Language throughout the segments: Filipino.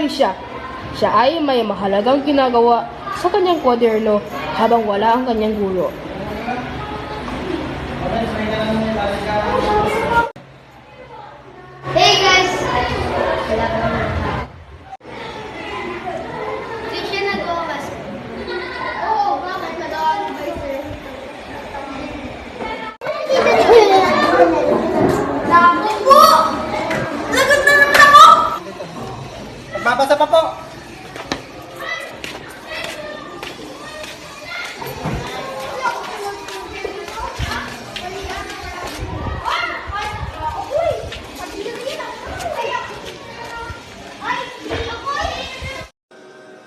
Tricia. Siya ay may mahalagang ginagawa sa kanyang kwaderno habang wala ang kanyang guro. Hey guys! Tricia nag-uwas. Oo, bakit? Nag-uwas. Naku po! Lagot na naman ako! Magbabasa pa po.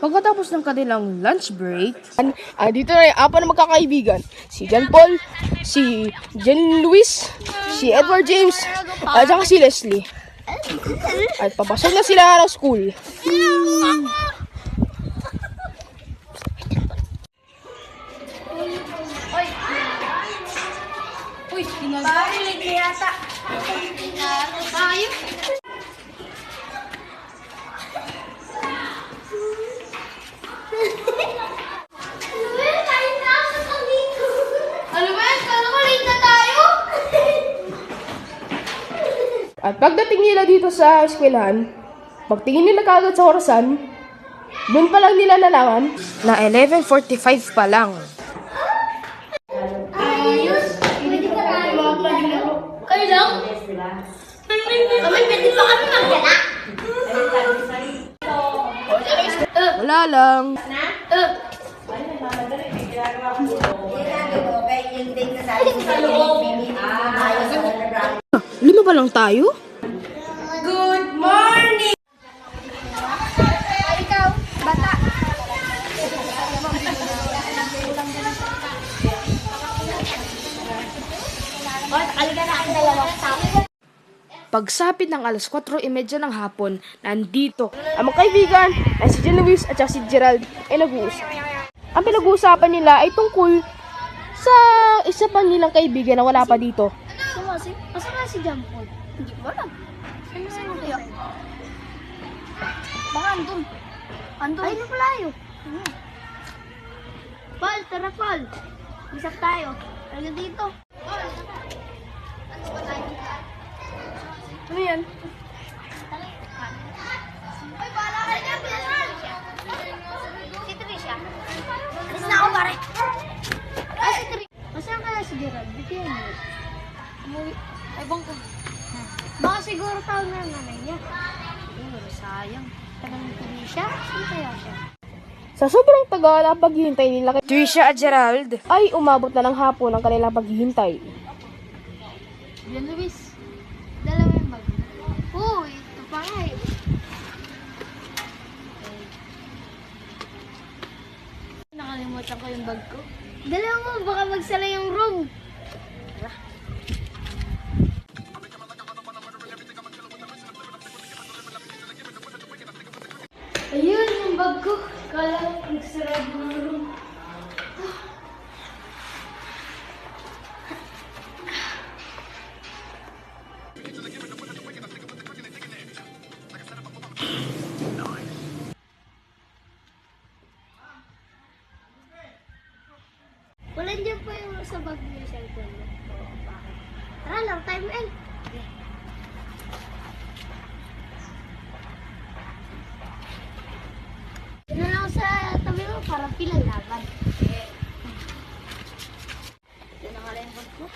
Pagkatapos ng kanilang lunch break, dito na yung apat na magkakaibigan. Si John Paul, si Jen Luis, si Edward James, at saka si Leslie. At papasok na sila ng school. Uy, ginagawa ko yata. Tayo. Ano ba yan? Kala ko late na tayo. At pagdating nila dito sa eskwelahan, pagtingin nila kagad sa orasan, doon pa lang nila nalaman na 11:45 pa lang. Ayos. Pwede ka tayo maglaro. Kayo lang? Kami, pwede pa kami magyala. Wala lang. Lima pa lang tayo? Good morning! Ikaw, bata. Pagsapit ng alas 4:30 ng hapon, nandito ang mga kaibigan ay si Jen Luis at si Gerald ay nag-uusap. Ang pinag-uusapan nila ay tungkol sa isa pa nilang kaibigan na wala pa dito. Masa nga si John Paul? Hindi ko alam. Saan kaya? Baka andun. Andun? Ay, napalayo. Paul, tara Paul. Isap tayo. Ano dito? Paul, ano ba tayo? Ano yan? Ay, bahala ka niya, Bilan! Si Tricia. Alis na ako, pare. Si Tricia. Masaan kaya si Gerald? Bigyan mo. Umuwi. Ay, bang ko. Baka siguro tawag na nanay niya. Siguro, sayang. Tagal ni Tricia? Sino kaya siya? Sa sobrang tagal ang paghihintay nila kay Tricia at Gerald ay umabot na ng hapon ang kanilang paghihintay. Bilan Luis. Dala mo yung bag. Uy, ito pa nga eh. Nakalimutan ko yung bag ko. Dala mo, baka magsala yung room. Ayun, yung bag ko. Kala ko nagsarado ng room. Wala dyan pa yung sa bag niya cellphone mo. Tara lang, time end. Yun na lang sa tabi mo para pilang laban. Yun na nga lang yung bag ko.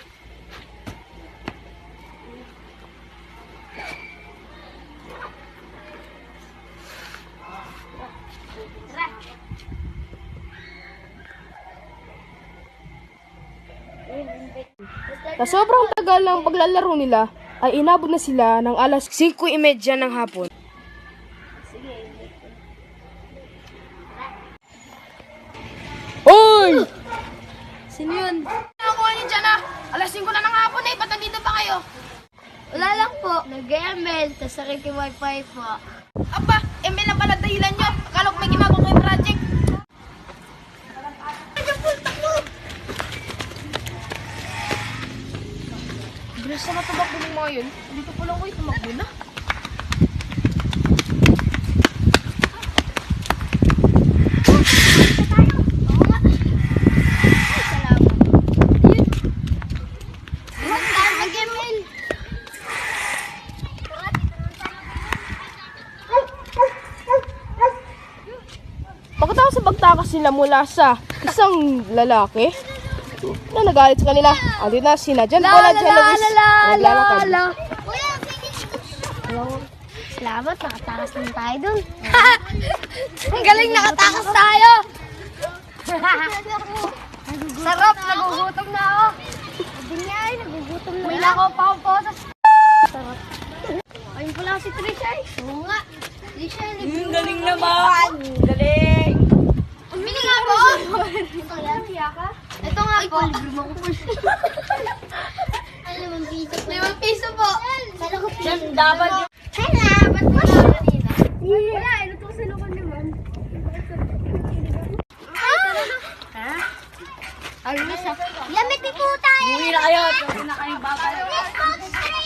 Tara. Sa sobrang tagal ng paglalaro nila, ay inabot na sila ng alas 5:30 ng hapon. Sige. Oy! Sino yun? Nakuha niyo dyan ah! Alas 5 na ng hapon eh! Ba't nandito pa kayo? Wala lang po. Nag-ML, tas nakikiwifi po. Aba! ML na pala dahilan nyo! Akala ko may ginagawa kayong project! Bilis na tumakbo ng mga yun. Dito po lang ko tumakbo na. nakatakas sila mula sa isang lalaki na nagalit sa kanila. Andito na si Jan Paul at Jan Luis. Naglalakad. Salamat, nakatakas lang tayo dun. Ang galing, nakatakas tayo. Sarap, nagugutom na ako. Hindi niya ay, nagugutom na. May lako pa akong posas. Ayun pala si Trisha eh. Oo nga. Trisha, Galing naman! Galing! Bili nga po. Ito nga po. Ay, 5 piso po. 5 piso po. Kala ko piso. Dapat Hala, ba't mo siya kanina? Wala, ito sa lukan naman. Ha? Ano na siya? Lamit po tayo. uwi na kayo. Uwi na kayo babalik. Let's go to